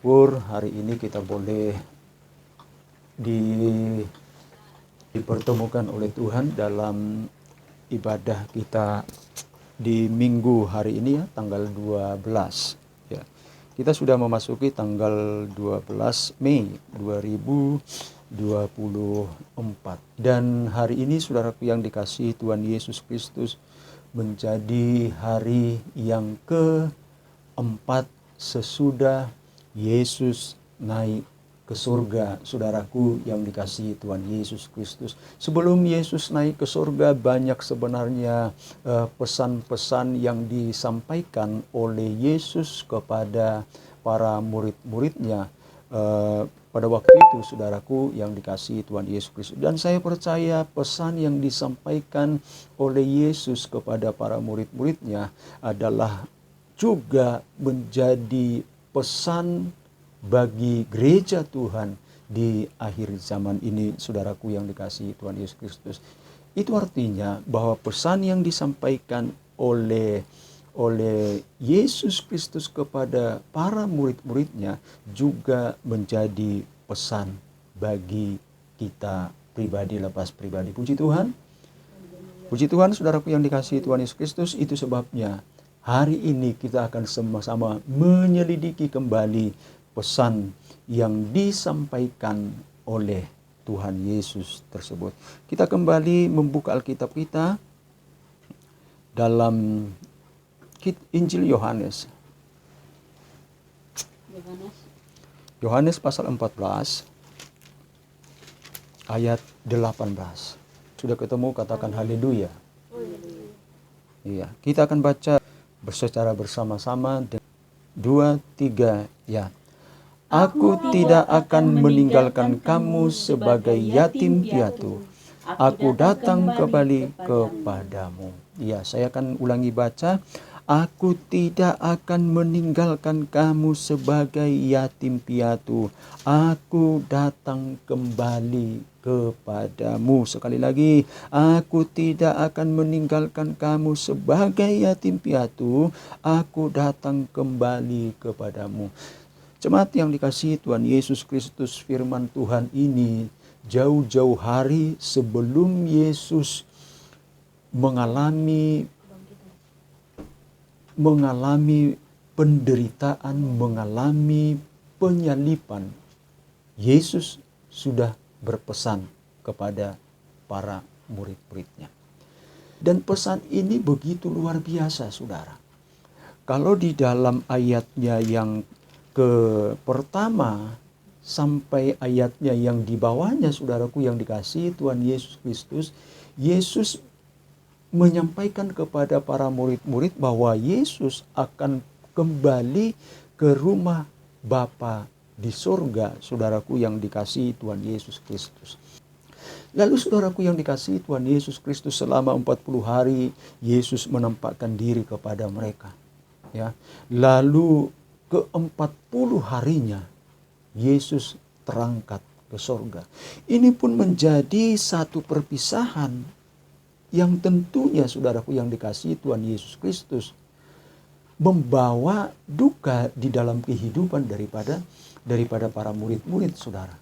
Hari ini kita boleh dipertemukan oleh Tuhan dalam ibadah kita di minggu hari ini ya, tanggal 12 ya. Kita sudah memasuki tanggal 12 Mei 2024 dan hari ini saudaraku yang dikasihi Tuhan Yesus Kristus menjadi hari yang keempat sesudah Yesus naik ke surga, saudaraku yang dikasihi Tuhan Yesus Kristus. Sebelum Yesus naik ke surga, banyak sebenarnya pesan-pesan yang disampaikan oleh Yesus kepada para murid-muridnya pada waktu itu, saudaraku yang dikasihi Tuhan Yesus Kristus. Dan saya percaya pesan yang disampaikan oleh Yesus kepada para murid-muridnya adalah juga menjadi pesan bagi gereja Tuhan di akhir zaman ini, saudaraku yang dikasihi Tuhan Yesus Kristus. Itu artinya bahwa pesan yang disampaikan oleh Yesus Kristus kepada para murid-muridnya juga menjadi pesan bagi kita pribadi lepas pribadi. Puji Tuhan. Puji Tuhan, saudaraku yang dikasihi Tuhan Yesus Kristus. Itu sebabnya hari ini kita akan sama-sama menyelidiki kembali pesan yang disampaikan oleh Tuhan Yesus tersebut. Kita kembali membuka Alkitab kita dalam Injil Yohanes. Yohanes pasal 14 ayat 18. Sudah ketemu, katakan haleluya. Iya, kita akan baca secara bersama-sama. 2, 3, ya. Aku tidak akan meninggalkan kamu sebagai yatim piatu. Aku datang kembali kepadamu. Ya, saya akan ulangi baca. Aku tidak akan meninggalkan kamu sebagai yatim piatu. Aku datang kembali kepadamu. Sekali lagi, aku tidak akan meninggalkan kamu sebagai yatim piatu. Aku datang kembali kepadamu. Jemaat yang dikasihi Tuhan Yesus Kristus, firman Tuhan ini jauh-jauh hari sebelum Yesus mengalami penderitaan, mengalami penyalipan, Yesus sudah berpesan kepada para murid-muridnya. Dan pesan ini begitu luar biasa, saudara. Kalau di dalam ayatnya yang pertama sampai ayatnya yang di bawahnya, saudaraku yang dikasihi Tuhan Yesus Kristus, Yesus menyampaikan kepada para murid-murid bahwa Yesus akan kembali ke rumah Bapa di surga, saudaraku yang dikasihi Tuhan Yesus Kristus. Lalu saudaraku yang dikasihi Tuhan Yesus Kristus, selama 40 hari Yesus menampakkan diri kepada mereka. Ya. Lalu ke-40 harinya Yesus terangkat ke surga. Ini pun menjadi satu perpisahan yang tentunya, saudaraku yang dikasihi Tuhan Yesus Kristus, membawa duka di dalam kehidupan daripada para murid-murid, saudara.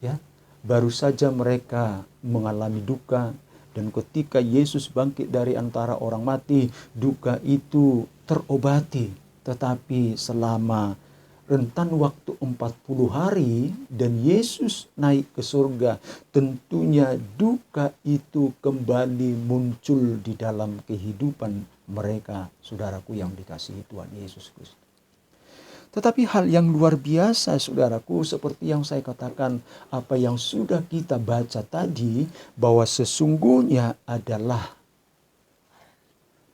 Ya, baru saja mereka mengalami duka, dan ketika Yesus bangkit dari antara orang mati, duka itu terobati. Tetapi selama rentan waktu 40 hari dan Yesus naik ke surga, tentunya duka itu kembali muncul di dalam kehidupan mereka, saudaraku yang dikasihi Tuhan Yesus Kristus. Tetapi hal yang luar biasa, saudaraku, seperti yang saya katakan, apa yang sudah kita baca tadi, bahwa sesungguhnya adalah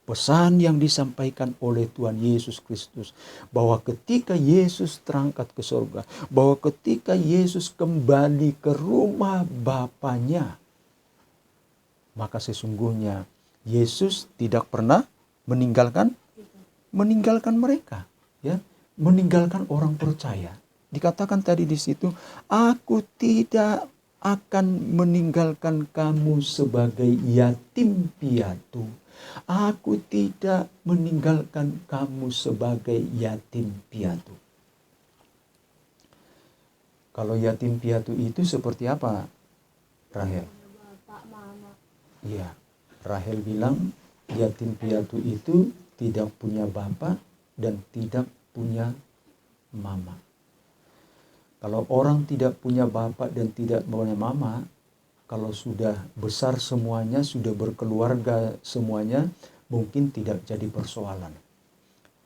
pesan yang disampaikan oleh Tuhan Yesus Kristus, bahwa ketika Yesus terangkat ke surga, bahwa ketika Yesus kembali ke rumah Bapanya, maka sesungguhnya Yesus tidak pernah meninggalkan mereka, ya, meninggalkan orang percaya. Dikatakan tadi di situ, aku tidak akan meninggalkan kamu sebagai yatim piatu. Aku tidak meninggalkan kamu sebagai yatim piatu. Kalau yatim piatu itu seperti apa, Rahel? Bapak, mama. Iya, Rahel bilang yatim piatu itu tidak punya bapak dan tidak punya mama. Kalau orang tidak punya bapak dan tidak punya mama, kalau sudah besar semuanya, sudah berkeluarga semuanya, mungkin tidak jadi persoalan.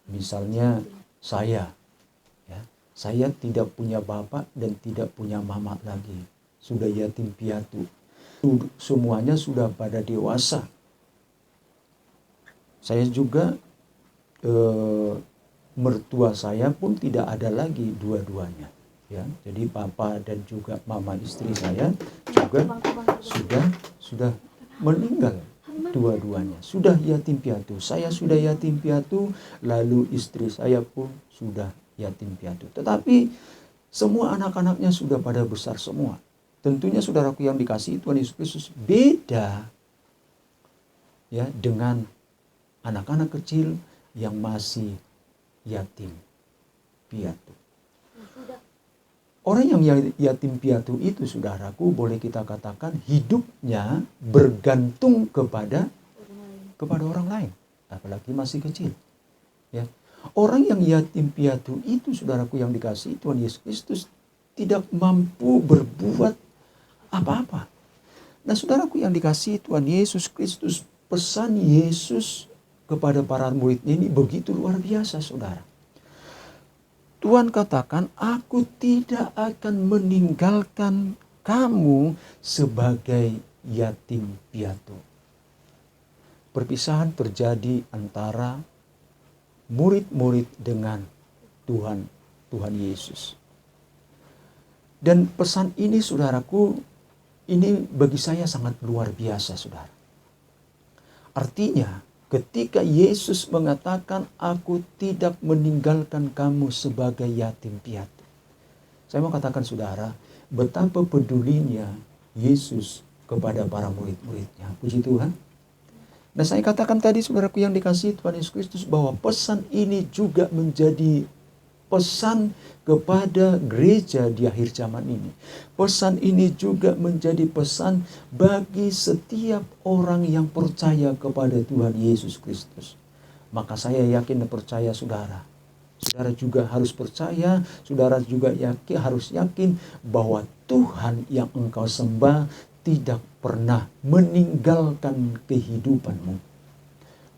Misalnya saya, ya, saya tidak punya bapak dan tidak punya mama lagi, sudah yatim piatu. Semuanya sudah pada dewasa. Saya juga mertua saya pun tidak ada lagi dua-duanya, ya. Jadi papa dan juga mama istri saya juga sudah meninggal dua-duanya, sudah yatim piatu. Saya sudah yatim piatu, lalu istri saya pun sudah yatim piatu. Tetapi semua anak-anaknya sudah pada besar semua. Tentunya saudaraku yang dikasihi Tuhan Yesus Kristus, beda ya dengan anak-anak kecil yang masih yatim piatu. Orang yang yatim piatu itu, saudaraku, boleh kita katakan hidupnya bergantung kepada orang lain, apalagi masih kecil. Ya. Orang yang yatim piatu itu, saudaraku yang dikasihi Tuhan Yesus Kristus, tidak mampu berbuat apa-apa. Nah, saudaraku yang dikasihi Tuhan Yesus Kristus, pesan Yesus kepada para muridnya ini begitu luar biasa, saudara. Tuhan katakan, aku tidak akan meninggalkan kamu sebagai yatim piatu. Perpisahan terjadi antara murid-murid dengan Tuhan Yesus. Dan pesan ini, saudaraku, ini bagi saya sangat luar biasa, saudara. Artinya, ketika Yesus mengatakan, aku tidak meninggalkan kamu sebagai yatim piatu. Saya mau katakan, saudara, betapa pedulinya Yesus kepada para murid-muridnya. Puji Tuhan. Nah, saya katakan tadi, saudaraku yang dikasihi Tuhan Yesus Kristus, bahwa pesan ini juga menjadi pesan kepada gereja di akhir zaman ini. Pesan ini juga menjadi pesan bagi setiap orang yang percaya kepada Tuhan Yesus Kristus. Maka saya yakin dan percaya, saudara. Saudara juga harus percaya, saudara juga harus yakin bahwa Tuhan yang engkau sembah tidak pernah meninggalkan kehidupanmu.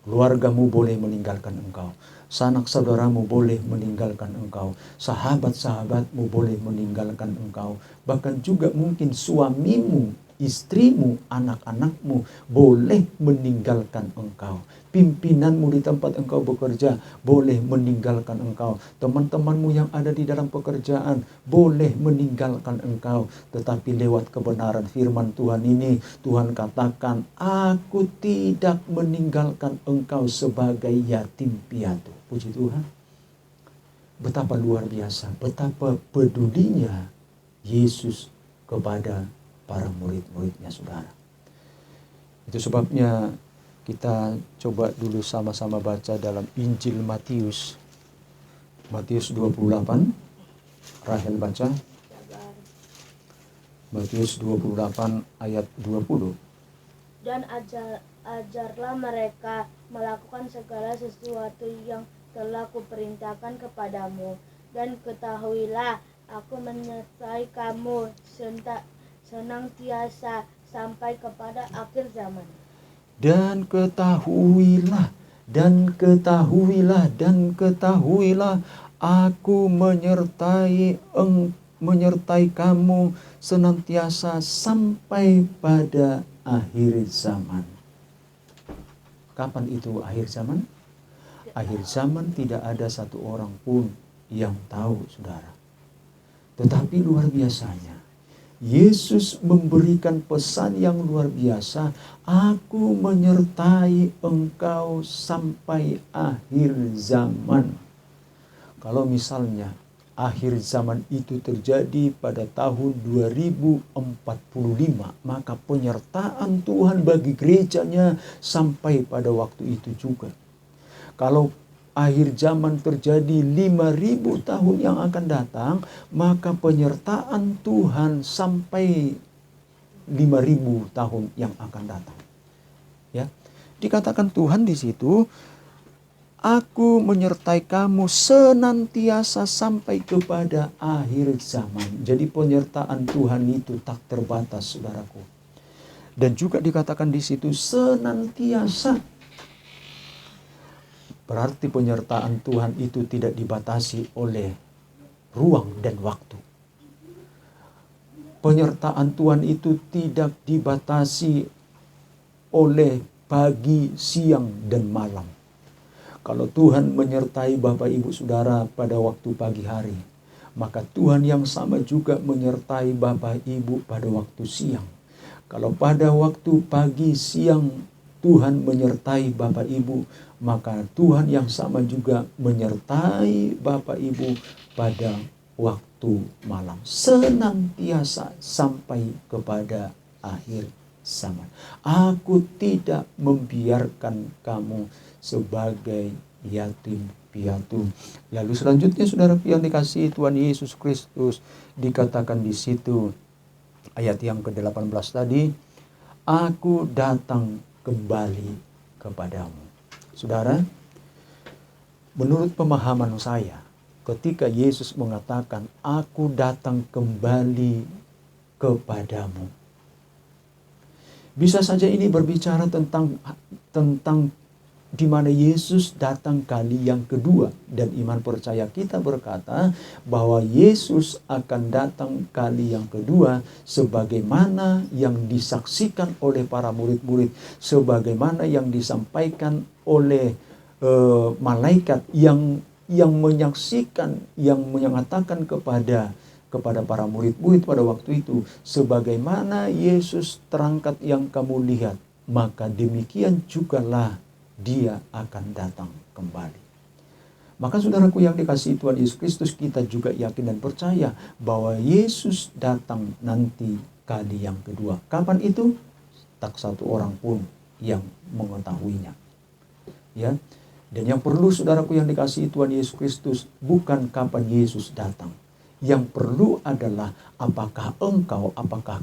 Keluargamu boleh meninggalkan engkau, sanak saudaramu boleh meninggalkan engkau, sahabat-sahabatmu boleh meninggalkan engkau, bahkan juga mungkin suamimu, istrimu, anak-anakmu boleh meninggalkan engkau. Pimpinanmu di tempat engkau bekerja boleh meninggalkan engkau. Teman-temanmu yang ada di dalam pekerjaan boleh meninggalkan engkau. Tetapi lewat kebenaran firman Tuhan ini, Tuhan katakan, aku tidak meninggalkan engkau sebagai yatim piatu. Puji Tuhan. Betapa luar biasa, betapa pedulinya Yesus kepada para murid-muridnya, saudara. Itu sebabnya kita coba dulu sama-sama baca dalam Injil Matius. Matius 28. Rahel baca. Matius 28 ayat 20. Dan ajarlah mereka melakukan segala sesuatu yang telah kuperintahkan kepadamu. Dan ketahuilah, aku menyertai kamu senantiasa sampai kepada akhir zaman. Dan ketahuilah, aku menyertai kamu senantiasa sampai pada akhir zaman. Kapan itu akhir zaman? Akhir zaman tidak ada satu orang pun yang tahu, saudara. Tetapi luar biasanya, Yesus memberikan pesan yang luar biasa. Aku menyertai engkau sampai akhir zaman. Kalau misalnya akhir zaman itu terjadi pada tahun 2045, maka penyertaan Tuhan bagi gerejanya sampai pada waktu itu juga. Kalau akhir zaman terjadi 5.000 tahun yang akan datang, maka penyertaan Tuhan sampai 5.000 tahun yang akan datang. Ya, dikatakan Tuhan di situ, aku menyertai kamu senantiasa sampai kepada akhir zaman. Jadi penyertaan Tuhan itu tak terbatas, saudaraku. Dan juga dikatakan di situ senantiasa. Berarti penyertaan Tuhan itu tidak dibatasi oleh ruang dan waktu. Penyertaan Tuhan itu tidak dibatasi oleh pagi, siang, dan malam. Kalau Tuhan menyertai Bapak Ibu Saudara pada waktu pagi hari, maka Tuhan yang sama juga menyertai Bapak Ibu pada waktu siang. Kalau pada waktu pagi, siang Tuhan menyertai Bapak Ibu, maka Tuhan yang sama juga menyertai Bapak Ibu pada waktu malam. Senantiasa sampai kepada akhir zaman. Aku tidak membiarkan kamu sebagai yatim piatu. Lalu selanjutnya, saudara yang dikasihi Tuhan Yesus Kristus, dikatakan di situ ayat yang ke-18 tadi, aku datang kembali kepadamu. Saudara, menurut pemahaman saya, ketika Yesus mengatakan aku datang kembali kepadamu, bisa saja ini berbicara tentang di mana Yesus datang kali yang kedua. Dan iman percaya kita berkata bahwa Yesus akan datang kali yang kedua sebagaimana yang disaksikan oleh para murid-murid, sebagaimana yang disampaikan oleh malaikat yang menyaksikan, yang menyatakan kepada para murid-murid pada waktu itu, sebagaimana Yesus terangkat yang kamu lihat, maka demikian jugalah dia akan datang kembali. Maka saudaraku yang dikasihi Tuhan Yesus Kristus, kita juga yakin dan percaya bahwa Yesus datang nanti kali yang kedua. Kapan itu? Tak satu orang pun yang mengetahuinya. Ya. Dan yang perlu saudaraku yang dikasihi Tuhan Yesus Kristus, bukan kapan Yesus datang. Yang perlu adalah apakah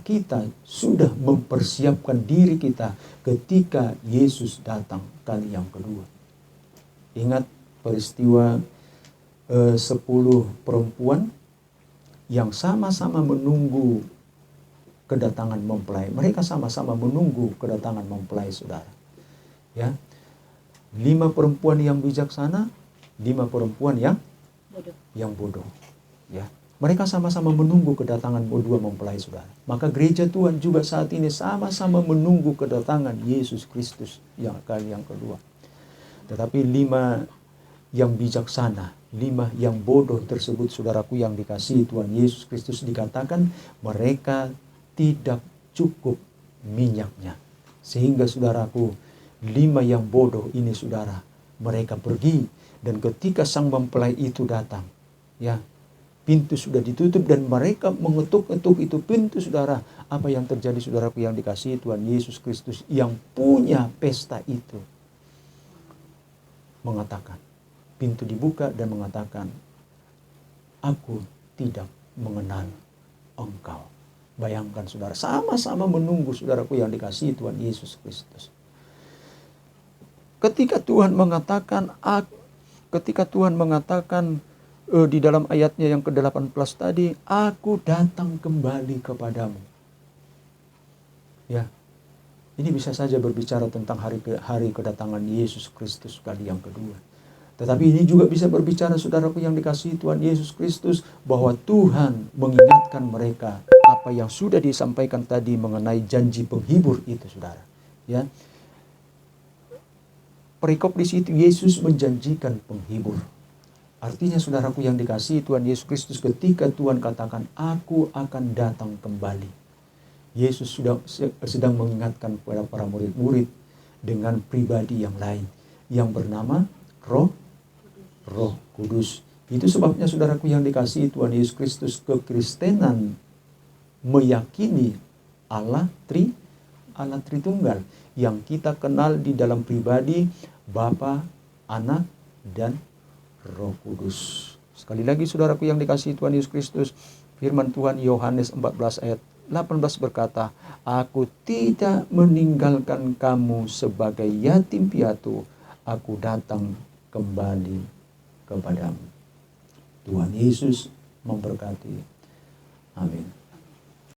kita sudah mempersiapkan diri kita ketika Yesus datang kali yang kedua. Ingat peristiwa 10 perempuan yang sama-sama menunggu kedatangan mempelai. Mereka sama-sama menunggu kedatangan mempelai, saudara. Ya, 5 perempuan yang bijaksana, 5 perempuan yang bodoh. Ya. Mereka sama-sama menunggu kedatangan dua mempelai, saudara. Maka gereja Tuhan juga saat ini sama-sama menunggu kedatangan Yesus Kristus yang kali yang kedua. Tetapi 5 yang bijaksana, 5 yang bodoh tersebut, saudaraku yang dikasihi Tuhan Yesus Kristus, dikatakan mereka tidak cukup minyaknya. Sehingga saudaraku, 5 yang bodoh ini, saudara, mereka pergi, dan ketika sang mempelai itu datang, ya, pintu sudah ditutup dan mereka mengetuk-ketuk itu pintu, saudara. Apa yang terjadi, saudaraku yang dikasihi Tuhan Yesus Kristus yang punya pesta itu mengatakan, pintu dibuka dan mengatakan, aku tidak mengenal engkau. Bayangkan, saudara, sama-sama menunggu, saudaraku yang dikasihi Tuhan Yesus Kristus. Ketika Tuhan mengatakan di dalam ayatnya yang ke-18 tadi, aku datang kembali kepadamu. Ya, ini bisa saja berbicara tentang hari kedatangan Yesus Kristus kali yang kedua. Tetapi ini juga bisa berbicara, saudaraku yang dikasihi Tuhan Yesus Kristus, bahwa Tuhan mengingatkan mereka apa yang sudah disampaikan tadi mengenai janji penghibur itu, saudara. Ya, perikop di situ Yesus menjanjikan penghibur. Artinya, saudaraku yang dikasihi Tuhan Yesus Kristus, ketika Tuhan katakan, aku akan datang kembali, Yesus sedang mengingatkan kepada para murid-murid dengan pribadi yang lain, yang bernama Roh Kudus. Itu sebabnya, saudaraku yang dikasihi Tuhan Yesus Kristus, kekristenan meyakini Allah Tritunggal, yang kita kenal di dalam pribadi Bapa, Anak, dan Roh Kudus. Sekali lagi saudaraku yang dikasihi Tuhan Yesus Kristus, firman Tuhan Yohanes 14 ayat 18 berkata, "Aku tidak meninggalkan kamu sebagai yatim piatu, aku datang kembali kepadamu." Tuhan Yesus memberkati. Amin.